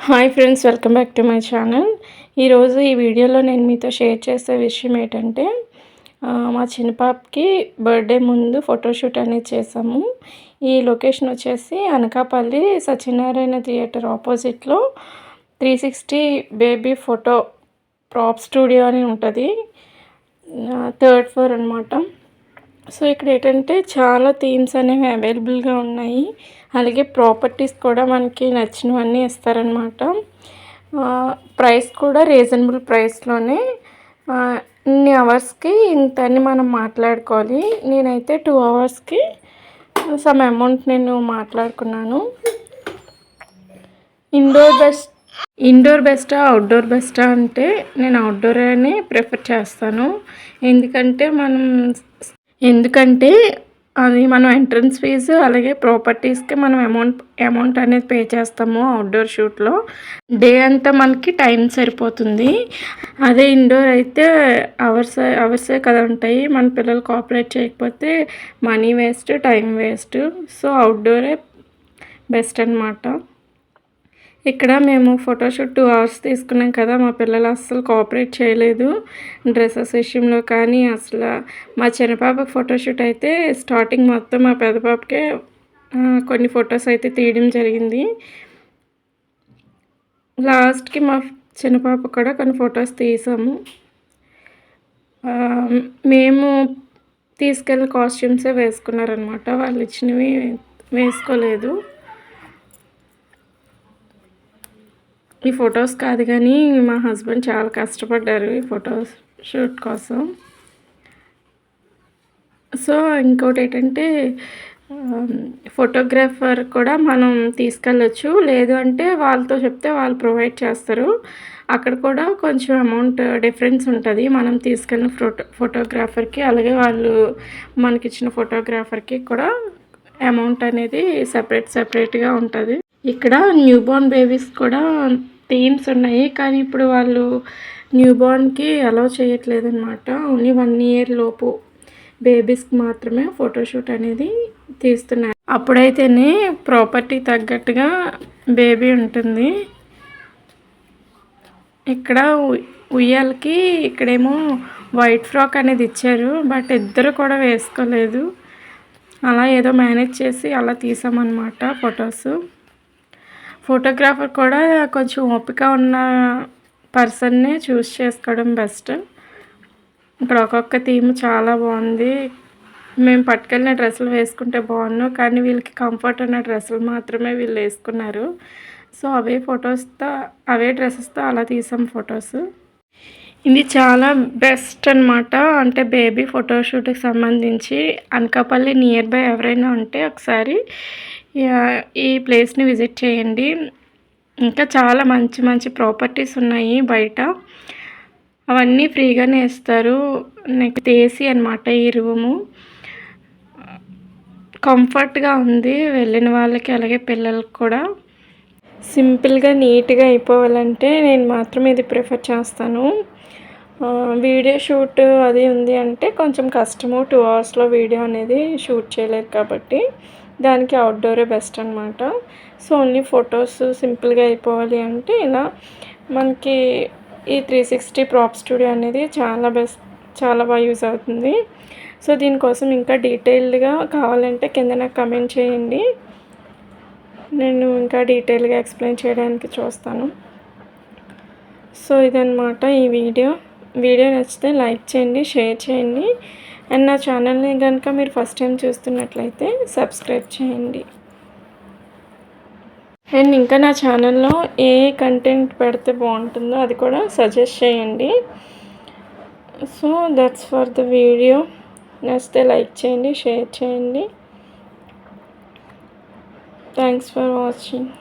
Hi friends, welcome back to my channel. ఈరోజు ఈ వీడియోలో నేను మీతో షేర్ చేసే విషయం ఏంటంటే మా చిన్న పాపకి బర్త్డే ముందు ఫోటోషూట్ అనేది చేసాము. ఈ లొకేషన్ వచ్చేసి అనకాపల్లి సత్యనారాయణ థియేటర్ ఆపోజిట్లో 360 బేబీ ఫోటో ప్రాప్ స్టూడియో అని ఉంటుంది. 3rd ఫ్లోర్ అనమాట. సో ఇక్కడ ఏంటంటే చాలా థీమ్స్ అనేవి అవైలబుల్గా ఉన్నాయి. అలాగే ప్రాపర్టీస్ కూడా మనకి నచ్చినవన్నీ ఇస్తారనమాట. ప్రైస్ కూడా రీజనబుల్ ప్రైస్లోనే. ఇన్ని అవర్స్కి ఇంత అని మనం మాట్లాడుకోవాలి. నేనైతే 2 అవర్స్కి సమ్ అమౌంట్ నేను మాట్లాడుకున్నాను. ఇండోర్ బెస్టా అవుట్డోర్ బెస్టా అంటే నేను అవుట్డోర్ అని ప్రిఫర్ చేస్తాను. ఎందుకంటే అది మనం ఎంట్రన్స్ ఫీజు అలాగే ప్రాపర్టీస్కి మనం అమౌంట్ అనేది పే చేస్తాము. అవుట్డోర్ షూట్లో డే అంతా మనకి టైం సరిపోతుంది. అదే ఇండోర్ అయితే అవర్సే కదా ఉంటాయి. మన పిల్లలు కోఆపరేట్ చేయకపోతే money waste, time waste. So అవుట్డోరే బెస్ట్ అనమాట. ఇక్కడ మేము ఫోటోషూట్ 2 అవర్స్ తీసుకున్నాం కదా, మా పిల్లలు అస్సలు కోఆపరేట్ చేయలేదు డ్రెస్సెస్ విషయంలో. కానీ అసలు మా చిన్న పాపకి ఫోటోషూట్ అయితే స్టార్టింగ్ మొత్తం మా పెద్ద పాపకే కొన్ని ఫొటోస్ అయితే తీయడం జరిగింది. లాస్ట్కి మా చిన్న పాప కూడా కొన్ని ఫొటోస్ తీసాము. మేము తీసుకెళ్ళిన కాస్ట్యూమ్సే వేసుకున్నారనమాట, వాళ్ళు ఇచ్చినవి వేసుకోలేదు. ఈ ఫొటోస్ కాదు కానీ మా హస్బెండ్ చాలా కష్టపడ్డారు ఈ ఫొటోస్ షూట్ కోసం. సో ఇంకోటి ఏంటంటే ఫోటోగ్రాఫర్ కూడా మనం తీసుకెళ్ళచ్చు. లేదు అంటే వాళ్ళతో చెప్తే వాళ్ళు ప్రొవైడ్ చేస్తారు. అక్కడ కూడా కొంచెం అమౌంట్ డిఫరెన్స్ ఉంటుంది మనం తీసుకెళ్ళిన ఫోటోగ్రాఫర్కి, అలాగే వాళ్ళు మనకిచ్చిన ఫోటోగ్రాఫర్కి కూడా అమౌంట్ అనేది సెపరేట్గా ఉంటుంది. ఇక్కడ న్యూబార్న్ బేబీస్ కూడా థీమ్స్ ఉన్నాయి. కానీ ఇప్పుడు వాళ్ళు న్యూబార్న్కి అలౌ చేయట్లేదు అనమాట. ఓన్లీ 1 ఇయర్ లోపు బేబీస్కి మాత్రమే ఫోటోషూట్ అనేది తీస్తున్నారు. అప్పుడైతేనే ప్రాపర్టీ తగ్గట్టుగా బేబీ ఉంటుంది. ఇక్కడ ఉయ్యాలకి ఇక్కడేమో వైట్ ఫ్రాక్ అనేది ఇచ్చారు, బట్ ఇద్దరు కూడా వేసుకోలేదు. అలా ఏదో మేనేజ్ చేసి అలా తీసామన్నమాట ఫొటోస్. ఫోటోగ్రాఫర్ కూడా కొంచెం ఓపిక ఉన్న పర్సన్నే చూస్ చేసుకోవడం బెస్ట్. ఇక్కడ ఒక్కొక్క థీమ్ చాలా బాగుంది. మేము పట్టుకెళ్ళిన డ్రెస్సులు వేసుకుంటే బాగున్నాను, కానీ వీళ్ళకి కంఫర్ట్ ఉన్న డ్రెస్సులు మాత్రమే వీళ్ళు వేసుకున్నారు. సో అవే డ్రెస్సెస్తో అలా తీసాం ఫొటోస్. ఇది చాలా బెస్ట్ అనమాట. అంటే బేబీ ఫోటోషూట్కి సంబంధించి అనకాపల్లి నియర్ బై ఎవరైనా ఉంటే ఒకసారి ఈ ప్లేస్ని విజిట్ చేయండి. ఇంకా చాలా మంచి ప్రాపర్టీస్ ఉన్నాయి బయట. అవన్నీ ఫ్రీగానే ఇస్తారు. నెక్స్ట్ ఏసీ అనమాట ఈ రూము. కంఫర్ట్గా ఉంది వెళ్ళిన వాళ్ళకి, అలాగే పిల్లలకి కూడా. సింపుల్గా నీట్గా అయిపోవాలంటే నేను మాత్రం ఇది ప్రిఫర్ చేస్తాను. వీడియో షూట్ అది ఉంది అంటే కొంచెం కష్టము. 2 అవర్స్లో వీడియో అనేది షూట్ చేయలేరు కాబట్టి దానికి అవుట్డోరే బెస్ట్ అనమాట. సో ఓన్లీ ఫొటోస్ సింపుల్గా అయిపోవాలి అంటే ఇలా మనకి ఈ 360 ప్రాప్ స్టూడియో అనేది చాలా బాగా యూజ్ అవుతుంది. సో దీనికోసం ఇంకా డీటెయిల్డ్గా కావాలంటే కింద నాకు కమెంట్ చేయండి, నేను ఇంకా డీటెయిల్గా ఎక్స్ప్లెయిన్ చేయడానికి చూస్తాను. సో ఇదన్నమాట ఈ వీడియో నచ్చితే లైక్ చేయండి, షేర్ చేయండి. అండ్ నా ఛానల్ని కనుక మీరు ఫస్ట్ టైం చూస్తున్నట్లయితే సబ్స్క్రైబ్ చేయండి. అండ్ ఇంకా నా ఛానల్లో ఏ కంటెంట్ పెడితే బాగుంటుందో అది కూడా సజెస్ట్ చేయండి. So that's for the video. నచ్చితే లైక్ చేయండి, షేర్ చేయండి. Thanks for watching.